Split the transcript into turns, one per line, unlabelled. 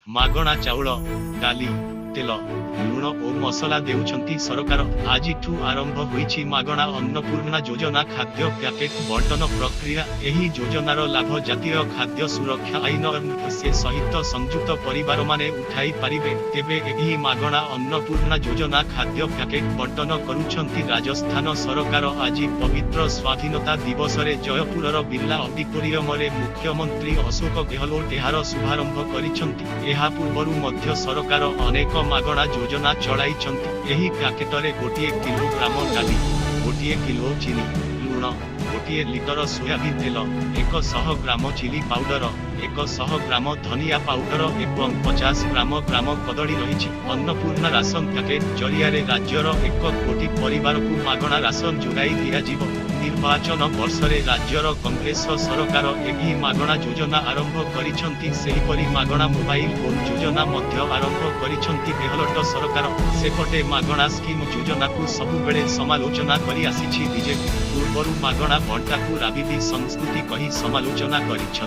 मागणा चाउल डाली तेल लुण और मसला देउछंती सरकार। आजिठू आरंभ होईछि मागणा अन्नपूर्णा योजना खाद्य पैकेट बंटन प्रक्रिया। एही योजनार लाभ जातीय खाद्य सुरक्षा आईन से सहित संयुक्त परिवार माने उठाई पारिबे। तेबे एही मागणा अन्नपूर्णा योजना खाद्य पैकेट बंटन करुछंती राजस्थान सरकार। आज पवित्र स्वाधीनता दिवस रे जयपुरर बिर्ला ऑडिटोरियम रे मुख्यमंत्री अशोक गहलोत एहार शुभारंभ करिछंती। एहा पूर्वरु मध्य सरकार अनेक मागणा योजना चलाइछंती। एही पैकेटरे गोटिए किलोग्राम डाली, गोटिए किलो चीनी, लुण, गोटिए लिटर सोयाबीन तेल, 100 ग्राम चिली पाउडर, 100 ग्राम धनिया पाउडर एवं 50 ग्राम कदली रही। अन्नपूर्णा राशन पैकेट जरिया राज्यर 1 कोटी परिवार को मागणा राशन जोगाई दिया। निर्वाचन वर्ष रे राज्यर कांग्रेस सरकार एही मागणा योजना आरंभ करिछंती। सेहिपरि मागणा मोबाइल फोन योजना मध्य आरंभ करिछंती गहलोत सरकार। सेपटे मागणा स्कीम योजना को सबुबेले समालोचना करि आसिछि बीजेपी। पूर्वरु मागणा बंटा को राजनीति संस्कृति कही समालोचना करिछ।